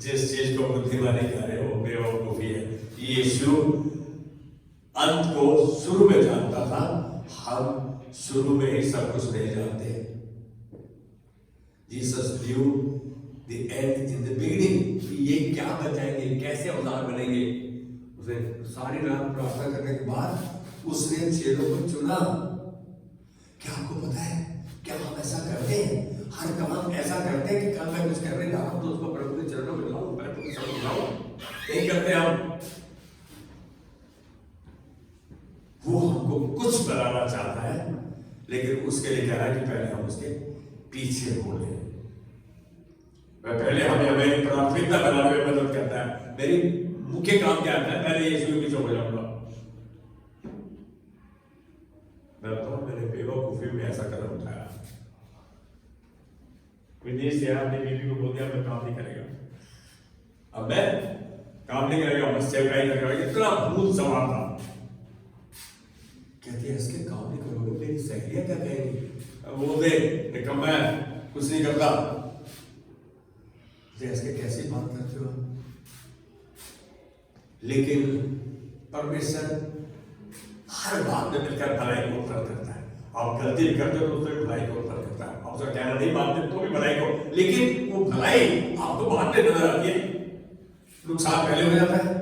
जिस चीज को बुद्धिमानी कह रहे हो बेवकूफी है। यीशु अंत को शुरू में जानता था, हम शुरू में ही सब कुछ नहीं जानते। Jesus new the and in the beginning. ये क्या बचाएंगे, कैसे औजार बनेंगे। उसे सारी रात प्रार्थना करने के बाद उसने चेलों को चुना। क्या आपको पता है, क्या हम ऐसा करते हैं? हर काम ऐसा करते हैं कि कल मैं कुछ करने जा रहा हूं तो उसको प्रभु के चरणों में लाऊं, मैं तो चरणों में लाऊं। नहीं करते हम। वो हमको कुछ बनाना चाहता है, लेकिन उसके लिए कह रहा है कि पहले हम उसके पीछे बोले। वह पहले हमें मेरी प्राथमिकता बनाने में मदद करता है। मेरी मुख्य काम क्या है? पहले यीशु के पीछे हो जाऊंगा। मैं बताऊं, मैंने बेवकूफी में ऐसा कदम उठाया। विदेश से आपने बीबी को बोल दिया मैं काम नहीं करेगा, अब मैं काम नहीं करेगा, बस सेवकाई करेगा। इतना भूत सवार था। कहती है इसके काम नहीं करोगे, मेरी सहेलियां क्या कहेंगी? वो दे कम, मैं कुछ नहीं करता। जैसे कैसी बात करते हो। लेकिन परमेश्वर हर बात में मिलकर भलाई को उत्तर करता है। आप गलती भी करते हो तो उसमें भलाई को उत्तर करता है। आप उसका कहना नहीं मानते तो भी भलाई को, लेकिन वो भलाई आपको बाद में नजर आती है, नुकसान पहले हो जाता है।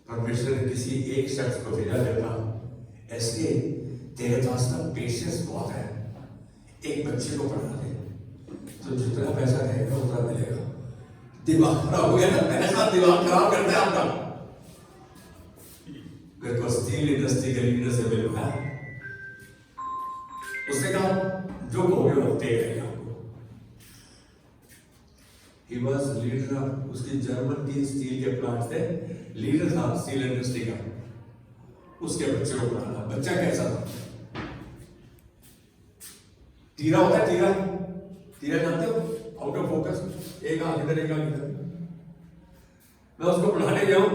परमेश्वर ने किसी एक शख्स को भेजा देता, ऐसे तेरे पास ना पेशेंस बहुत है, एक बच्चे को पढ़ा दे तो जितना पैसा कहेगा उतना मिलेगा। दिमाग खराब हो गया ना, पैसा दिमाग खराब करता है आपका। मेरे को स्टील इंडस्ट्री के लीडर से मिला है, उसने कहा जो कहोगे वो दे देगा आपको। He was leader of उसकी जर्मन की स्टील के प्लांट से लीडर था स्टील इंडस्ट्री का। उसके बच्चे को पढ़ाना। बच्चा कैसा था? तीरा होता है, तीरा, तीरा जानते हो? आउट ऑफ फोकस, एक आंख इधर एक आंख इधर। मैं उसको पढ़ाने जाऊं,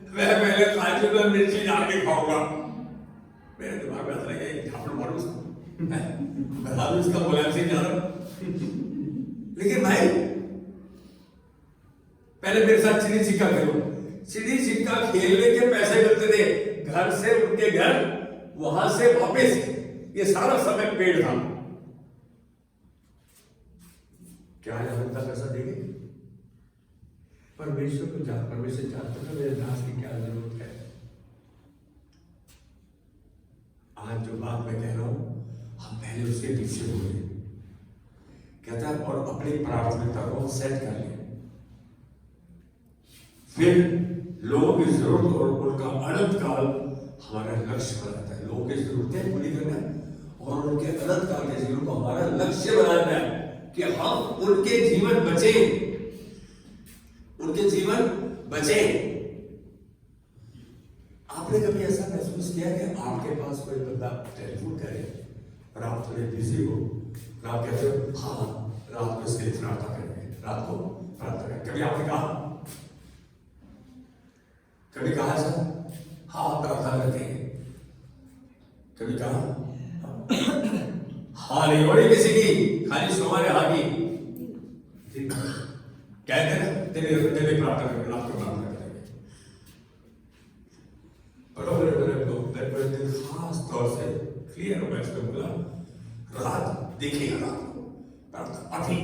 मैं पहले काजू में मिर्ची डाल के खाऊंगा। मेरे दिमाग में आता है कि झापड़ मारूं उसको, बता दूं इसका मुलायम से जा रहा। लेकिन भाई पहले मेरे साथ चिड़ी छिक्का खेलो। चिड़ी छिक्का खेलने के पैसे मिलते थे, घर से उनके घर, वहां से वापस, ये सारा समय पेड़ था। क्या जानता पैसा देंगे? परमेश्वर को परमेश्वर जानता था मेरे दास की क्या जरूरत है। आज जो बात मैं कह रहा हूं, हम पहले उसके पीछे हो गए। कहता है और अपनी प्राथमिकता को सेट कर लिया, फिर लोगों की जरूरत और उनका अनंत काल हमारा लक्ष्य बनाता है। लोगों की जरूरतें पूरी करना और उनके अनंत काल के जीवन को हमारा लक्ष्य बनाना है कि हम उनके जीवन बचे, उनके जीवन बचे। आपने कभी ऐसा महसूस किया कि आपके पास कोई बंदा टेलीफोन करे और आप थोड़े बिजी हो, आप कहते हो हाँ रात को इसके लिए प्रार्थना करेंगे, रात को प्रार्थना करेंगे? कभी आपने कहा? कभी कहा सर हाँ प्रार्थना रखेंगे? कभी कहा? हाँ नहीं हो रही किसी की, खाली सोमारे हाँ की कहते हैं तेरे प्रार्थना करेंगे, रात को प्रार्थना करेंगे। बड़े दिन खास तौर से क्लियर हो गया, बोला रात देखिएगा, रात को प्रार्थना अभी।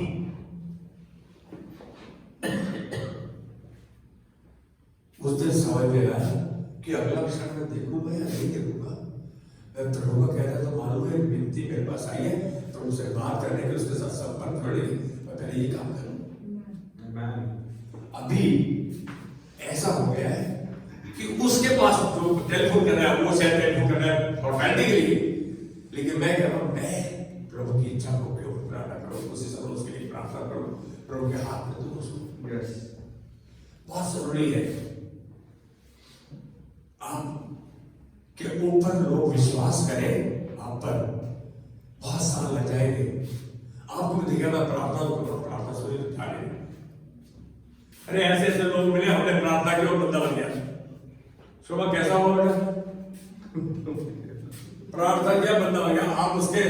उस दिन समझ में आया कि अगला क्षण मैं देखूंगा या नहीं देखूंगा। मैं प्रभु का कह रहा था मालूम है विनती मेरे पास आई है तो उनसे बात करने के, उसके साथ संपर्क करने, मैं पहले ये काम करूं। अभी ऐसा हो गया है कि उसके पास जो टेलीफोन कर रहा है वो शायद टेलीफोन कर रहा है फॉर्मेलिटी के लिए, लेकिन मैं कह रहा हूं मैं प्रभु की इच्छा को प्रार्थना करूं, उसी समय उसके लिए प्रार्थना करूं, प्रभु के हाथ में दूं उसको। बहुत जरूरी है आपके ऊपर लोग विश्वास करें, आप पर बहुत साल लग जाएंगे। आपको भी देखा मैं प्रार्थना करूं, प्रार्थना सुनी तो था नहीं। अरे ऐसे ऐसे लोग मिले, हमने प्रार्थना की और बंदा बन गया। शोभा कैसा हुआ बेटा? प्रार्थना किया बंदा बन गया। आप उसके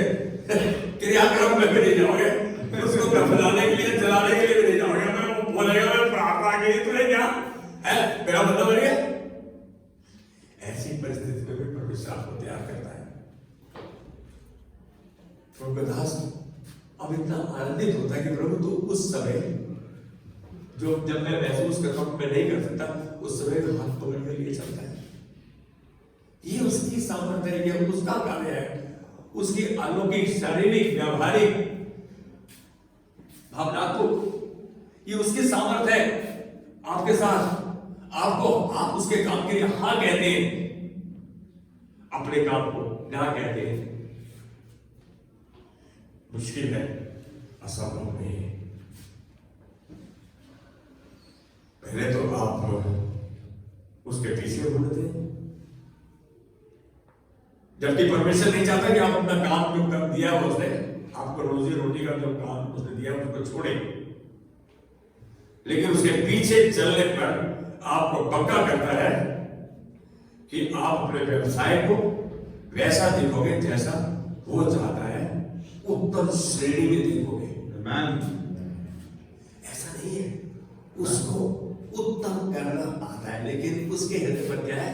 क्रियाक्रम में भी नहीं जाओगे, उसको दफनाने के लिए, जलाने के लिए भी नहीं जाओगे। मैं वो बोलेगा मैं प्रार्थना की, तूने क्या है मेरा बंदा बन गया। ऐसी परिस्थिति में भी परमेश्वर आपको तैयार करता है। प्रभु दास अब इतना आनंदित होता है कि प्रभु तो उस समय जो जब मैं महसूस करता हूं मैं नहीं कर सकता, उस समय हाथ पकड़ के लिए चलता है। ये उसकी सामर्थ्य है, ये उसका कार्य है, उसकी अलौकिक शारीरिक व्यावहारिक भावनात्मक ये उसकी सामर्थ्य है आपके साथ। आपको आप उसके काम के लिए हाँ कहते हैं, अपने काम को ना कहते हैं। मुश्किल है, असंभव नहीं है। पहले तो आप उसके पीछे होने दें, जबकि परमेश्वर नहीं चाहता कि आप अपना काम जो कर दिया उसने, आपको रोजी रोटी का जो काम उसने दिया उसको छोड़े, लेकिन उसके पीछे चलने पर आपको पक्का करता है कि आप अपने व्यवसाय को वैसा देखोगे जैसा वो चाहता है, उत्तम श्रेणी में देखोगे। ऐसा नहीं है, उसको उत्तम करना आता है, लेकिन उसके हृदय पर क्या है?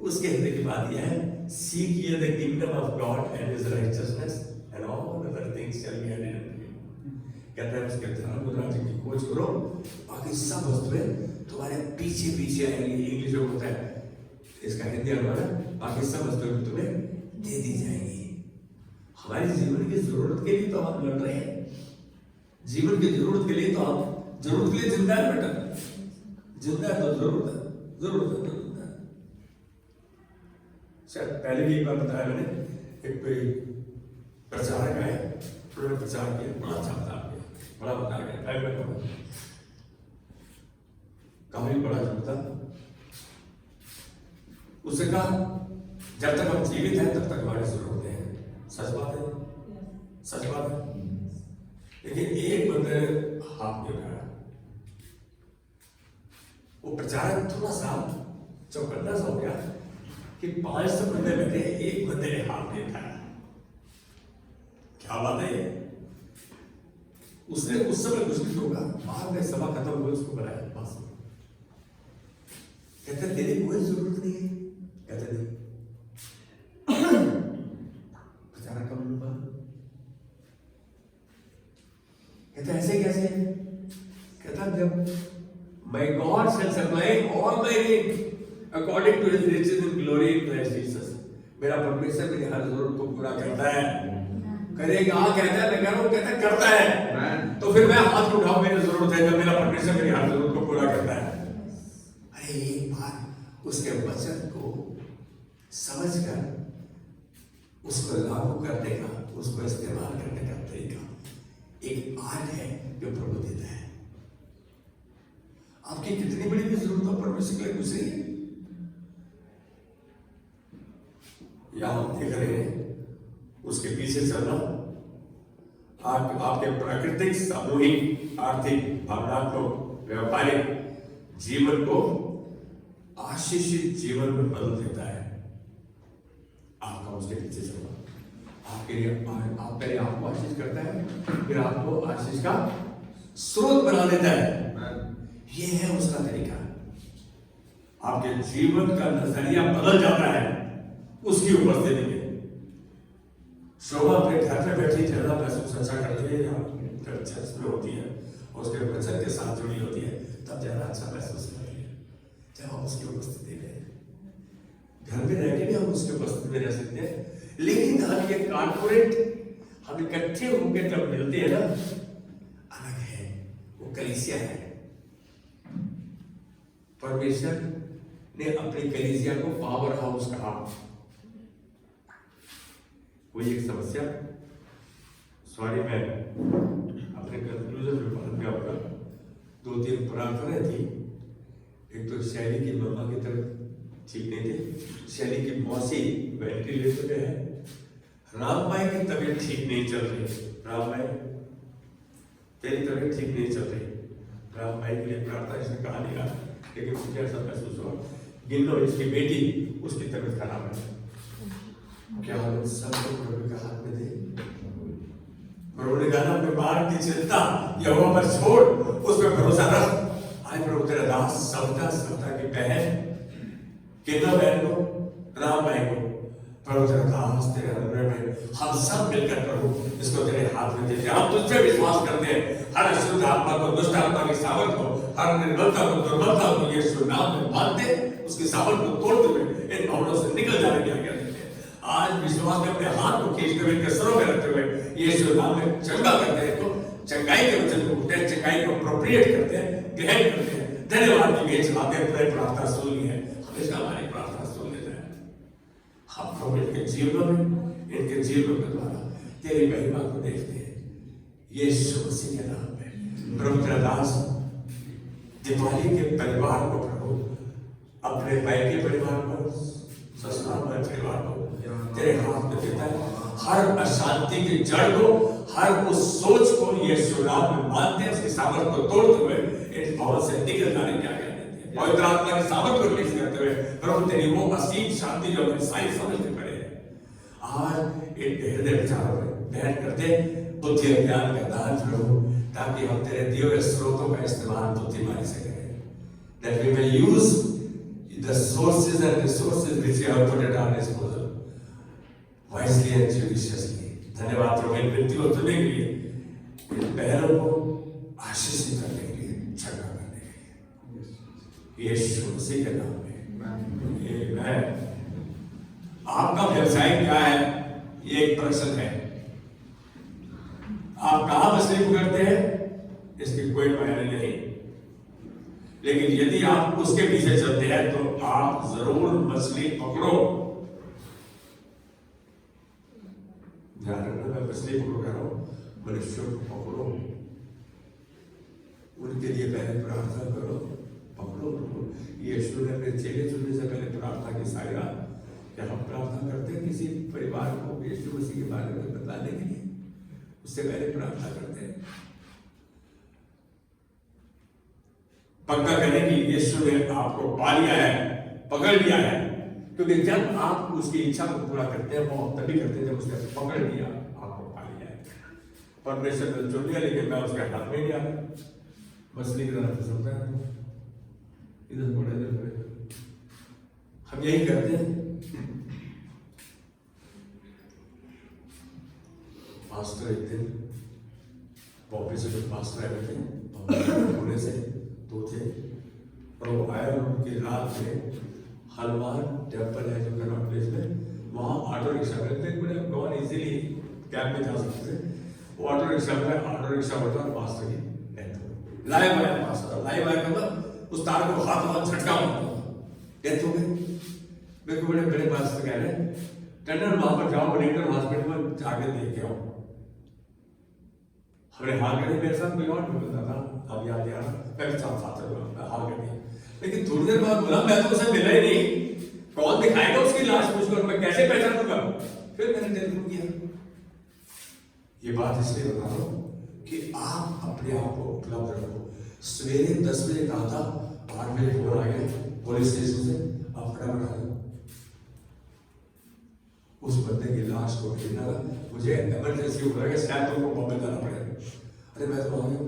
उसके हृदय की बात यह है, seek ye the kingdom of God and his righteousness and all other things shall be added unto you। कहता है उसके धर्म और राज्य की खोज करो, बाकी सब वस्तुएं तुम्हारे पीछे पीछे आएंगी। इंग्लिश में होता है, इसका हिंदी अनुवाद बाकी सब वस्तुएं तुम्हें दे दी जाएंगी। हमारी जीवन की जरूरत के लिए तो हम लड़ रहे हैं, जीवन की जरूरत के लिए तो हम जरूरत के लिए जिंदा है बेटा, जिंदा है तो जरूरत है, जरूरत है। शायद पहले भी एक बार बताया मैंने, एक प्रचारक आए, उन्होंने प्रचार किया, बड़ा अच्छा बता गया, बड़ा बता गया, काफी बड़ा झूठ था। उससे कहा जब तक हम जीवित हैं तब तक हमारी जरूरतें हैं। सच बात है, सच बात है। लेकिन एक बंदे हाथ नहीं उठाया, वो प्रचारक थोड़ा सा चौकन्ना सा हो गया कि 500 बंदे बैठे, एक बंदे ने हाथ नहीं उठाया। क्या बात है ये? उसने उस समय कुछ नहीं होगा, बाद में सभा खत्म हुई, उसको बुलाया पास में, कहते तेरी कोई जरूरत नहीं है। कहते नहीं, प्रचारक का मन बा, कहते ऐसे कैसे? कहता जब my God shall supply all my need according to his riches in glory in Christ Jesus. मेरा परमेश्वर मेरी हर जरूरत को पूरा करता है। करेगा, कहता है, मैं कह रहा हूं, कहता है करता है। तो फिर मैं हाथ उठाऊं, मेरी जरूरत है जब मेरा परमेश्वर मेरी हर जरूरत को पूरा करता है। अरे एक बार उसके वचन को समझकर उसको लागू करने का, उसको इस्तेमाल करने का तरीका एक आर्ट है जो प्रभु देता है। आपकी कितनी बड़ी भी जरूरत हो परमेश्वर के लिए पूछ रही है। यहां देख रहे हैं उसके पीछे चलना आपके प्राकृतिक, सामूहिक, आर्थिक, भावनात्मक, व्यापारिक जीवन को आशीषित जीवन में बदल देता है। आपका उसके पीछे चलना आपके लिए, आप पहले आपको आशीष करता है, फिर आपको आशीष का स्रोत बना देता है। ये है उसका तरीका। आपके जीवन का नजरिया बदल जाता है उसकी उपस्थिति में। शोभा अपने घर पे बैठी ज्यादा महसूस अच्छा करती है, या चर्च में होती है और उसके वचन के साथ जुड़ी होती है, तब ज्यादा अच्छा महसूस करती है जब हम उसकी उपस्थिति में। घर में रह के भी हम उसकी उपस्थिति में रह सकते हैं, लेकिन हम ये कॉर्पोरेट हम इकट्ठे होकर जब मिलते हैं ना, अलग है, वो कलीसिया है। परमेश्वर ने अपनी कलीसिया को पावर हाउस कहा। कोई एक समस्या, सॉरी मैं अपने कंक्लूजन में पहुंच गया होगा। 2-3 प्रार्थनाएं थी। एक तो शैली की मम्मा की तरफ ठीक नहीं थी, शैली की मौसी वेंटिलेटर पे है, राम भाई की तबीयत ठीक नहीं चल रही। राम भाई तेरी तबीयत ठीक नहीं चल रही। राम भाई के लिए प्रार्थना इसने कहा नहीं रहा, लेकिन मुझे ऐसा महसूस हुआ गिनो इसकी बेटी, उसकी तबीयत खराब है। क्या हम सबको प्रभु के हाथ में दे? प्रभु ने कहा अपने बाहर की चिंता यहोवा पर छोड़, उस पर भरोसा रख। आए प्रभु तेरा दास सवता की बहन, कितना बहन को, राम भाई को, प्रभु तेरा दास तेरे अनुग्रह में हम सब मिलकर प्रभु इसको तेरे हाथ में देते हैं। हम तुझसे विश्वास करते हैं, हर अशुद्ध आत्मा को, दुष्ट आत्मा की सामर्थ को, हर निर्बलता को, दुर्बलता को यीशु नाम में मानते, उसकी सामर्थ को तोड़ते हुए इन भवनों से निकल जाने की आज्ञा देते हैं। आज विश्वास में अपने हाथ को खींचते हुए, इनके सरों में रखते हुए यीशु नाम में चंगा करते हैं, तो चंगाई के वचन को उठते हैं, चंगाई को अप्रोप्रिएट करते हैं, ग्रहण करते हैं, धन्यवाद की भेंट चढ़ाते हैं। अपनी प्रार्थना सुन ली है, हमेशा हमारी प्रार्थना सुन लेता है। हम प्रभु इनके जीवन में, इनके जीवन के द्वारा तेरी महिमा को देखते हैं। यीशु मसीह के नाम में प्रभु तेरा दास दिवाली के परिवार को, प्रभु अपने भाई के परिवार को, ससुराल वाले परिवार को तेरे हाथ में देता है। हर अशांति की जड़ को, हर उस सोच को यीशु नाम में मानते हैं, उसकी सामर्थ को तोड़ते हुए इस भवन से निकल जाने की आज्ञा देते हैं। पवित्र आत्मा की सामर्थ को रिलीज करते हुए प्रभु तेरी वो असीम शांति जो हमें सारी समझते पड़े आज एक हृदय विचारों में बैठ करते बुद्धि ज्ञान का दान प्रभु, ताकि हम तेरे दिए हुए स्रोतों का इस्तेमाल बुद्धिमानी से करें। That we may use the sources and resources which you have put at our disposal wisely and judiciously. धन्यवाद प्रभु इन विनतियों को सुनने के लिए, इन पहलों को आशीषित करने के लिए, चंगा करने के लिए, यीशु मसीह के नाम में आमीन। आपका व्यवसाय क्या है, ये एक प्रश्न है। आप कहां मछली पकड़ते हैं इसकी कोई मायने नहीं, लेकिन यदि आप उसके पीछे चलते हैं तो आप जरूर मछली पकड़ो। ध्यान रखना, मैं मछली पकड़ो कह रहा हूं, मनुष्यों को पकड़ो, उनके लिए पहले प्रार्थना करो, पकड़ो। यीशु ने अपने चेले चुनने से पहले प्रार्थना की सारी क्या हम प्रार्थना करते हैं किसी परिवार को यीशु मसीह के बारे में बताने के लिए? उससे पहले प्रार्थना करते हैं, पक्का करें कि यीशु ने आपको पा लिया है, पकड़ लिया है। क्योंकि जब आप उसकी इच्छा को पूरा करते हैं, वो तभी करते हैं जब उसने पकड़ लिया, आपको पा लिया है। परमेश्वर ने चुन लिया, लेकिन मैं उसके हाथ में लिया, मछली की तरह फिसलता है, इधर मुड़े इधर मुड़े। हम यही करते हैं। पास्टर एक दिन बॉम्बे से जो पास्टर आए थे, पुणे से दो थे, और वो आए, उनकी रात में हनुमान टेम्पल है जो कनॉट प्लेस में, वहाँ ऑटो रिक्शा करते हैं, गॉन इजीली कैब में जा सकते थे। वो ऑटो रिक्शा में, ऑटो रिक्शा होता है पास्टर की डेथ, लाइव आया पास्टर, लाइव आया मतलब उस तार को हाथ झटका मारता, डेथ हो गई। मेरे को बड़े बड़े पास्टर कह रहे हैं, टंडन वहां पर जाओ, बलिंगटन हॉस्पिटल में जाके देख के आओ। हमने हाल कर, मेरे साथ कोई और भी बोलता था, अब याद आ रहा, मैं भी साथ हाल कर दिया। लेकिन थोड़ी देर बाद बोला, मैं तो उसे मिला ही नहीं, कौन दिखाएगा उसकी लाश मुझको, मैं कैसे पहचानूंगा? फिर मैंने टेलीफोन किया। ये बात इसलिए बता रहा हूं कि आप अपने आप को उपलब्ध रखो। सवेरे 10 बजे कहा था, 8 बजे फोन आ गया पुलिस स्टेशन से, आप फटाफट आ जाओ। उस बंदे की लाश को ढूंढना, मुझे इमरजेंसी हो रहा है, शायद तुमको बॉम्बे जाना पड़ेगा। अरे मैं तो आ गया,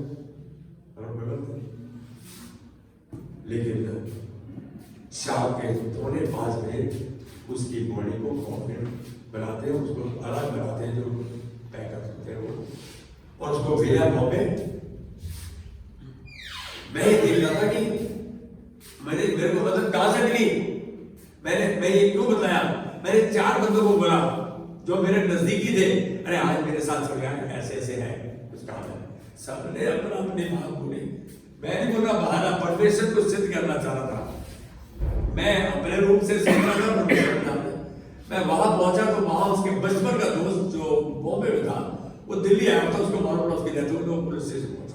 लेकिन शाम के 4:45 बजे उसकी बॉडी को कॉन्फिडेंट बनाते हैं, उसको अलग बनाते हैं, जो पैकअप होते हैं वो, और उसको भेजा बॉम्बे। मैं ये देख रहा था कि मेरे को मदद कहां से मिली। मैं ये क्यों बताया, मैंने 4 बंदों को बोला जो मेरे नजदीकी थे, अरे आज मेरे साथ चल गया, ऐसे ऐसे है कुछ काम है। सबने अपना अपने बात बोले, मैं नहीं बोल रहा बहाना, परमेश्वर को सिद्ध करना चाह रहा था। मैं अपने रूप से सिद्ध कर रहा था। मैं वहां पहुंचा तो वहां उसके बचपन का दोस्त जो बॉम्बे में था, वो दिल्ली आया था, उसको मालूम पड़ा, उसकी डेथ हो गई, पुलिस स्टेशन पहुंचा।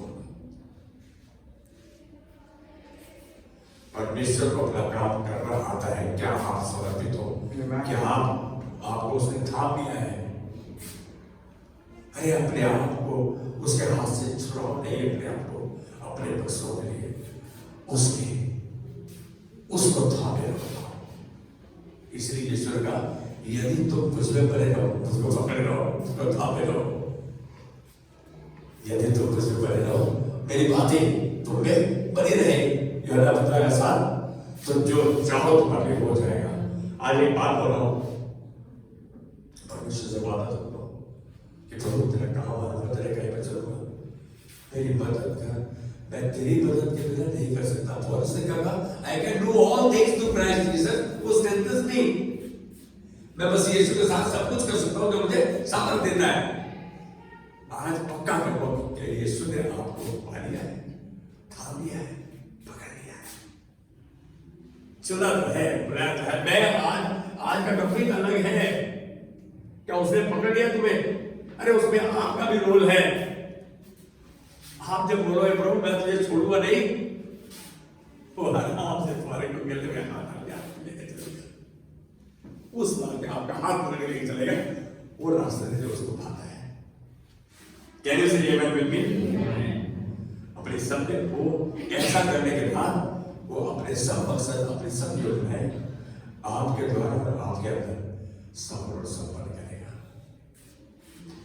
परमेश्वर को अपना काम करना आता है। क्या आप समर्पित हो? क्या आपको उसने थाम लिया है? अरे अपने आप को उसके हाथ से छुड़ाओ नहीं, अपने आप को अपने बक्सों के लिए उसको थामे रखो। इसलिए ईश्वर का, यदि तुम मुझ में बने रहो, उसको पकड़े रहो, उसको थामे रहो। यदि तुम मुझ में बने रहो, मेरी बातें तुम में बनी रहे, यह बताया साथ, तो जो चाहो तुम्हारे लिए हो जाएगा। आज एक बात बोलो, परमेश्वर से वादा करो कि प्रभु तेरा कहा वादा, तेरे कहीं पर चलूंगा, मेरी मदद कर। मैं तेरी मदद के बिना नहीं कर सकता। पौलुस ने कहा, I can do all things through Christ Jesus who strengthens me. मैं बस यीशु के साथ सब कुछ कर सकता हूं जो मुझे सामर्थ देता है। आज पक्का करो कि यीशु ने आपको पा लिया है, थाम लिया है, पकड़ लिया है, चुना तो है, बुलाया तो है। मैं आज का टॉपिक अलग है। क्या उसने पकड़ लिया तुम्हें? अरे उसमें आपका भी रोल है। आप जब बोलो प्रभु मैं तुझे छोड़ूंगा नहीं, वो आराम से तुम्हारे को गले में हाथ लेके चलेगा। उस बात में आपका हाथ पकड़ के लेके चलेगा, वो रास्ते से उसको भागा है। कैन यू से अपने सब को ऐसा करने के बाद वो अपने सब मकसद, अपनी सब योजनाएं आपके द्वारा और आपके अंदर सफल और संपन्न करेगा।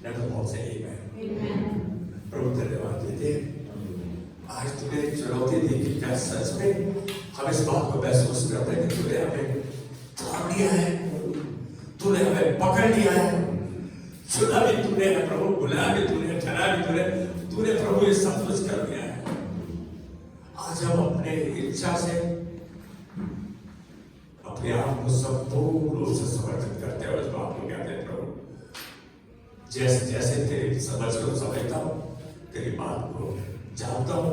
लेट्स ऑल से आमेन। प्रभु धन्यवाद देते हैं। आज तूने चुनौती दी कि क्या सच में हम इस बात को महसूस करते हैं कि तूने हमें थाम लिया है, तूने हमें पकड़ लिया है, चुना भी तूने है प्रभु, बुलाया भी तूने, ठहरा भी तूने प्रभु ये सब कुछ कर दिया है। आज हम अपने इच्छा से अपने आप को संपूर्ण रूप से समर्पित करते हैं। उस बात को कहते हैं प्रभु जैसे जैसे तेरी समझ को समझता हूँ, तेरी बात को जानता हूँ,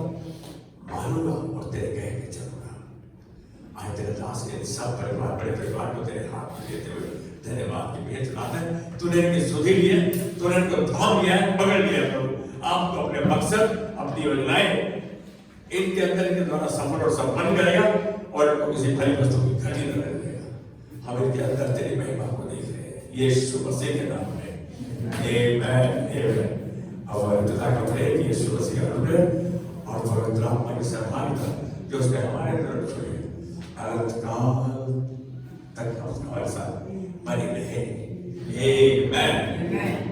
मानूंगा और तेरे कहे के चलूंगा। आज तेरे दास के सब परिवार, बड़े परिवार को तेरे हाथ में देते हुए धन्यवाद की भेंट चढ़ाते हैं। तूने इनकी सुधि ली है, तूने इनको थाम लिया है, पकड़ लिया है प्रभु। आपको अपने मकसद, अपनी योजनाएं इनके अंदर, इनके द्वारा सफल और संपन्न करेगा और किसी भली वस्तु की घटी न रहेगा। हम इनके अंदर तेरी महिमा को देख रहे हैं, यीशु मसीह के नाम में, आमेन, आमेन। और खुदा का प्रेम, यीशु मसीह का अनुग्रह और पवित्र आत्मा की सहभागिता जो उसने हमारे अंदर छोड़ी अनंत काल तक हमारे साथ बनी रहे, आमेन।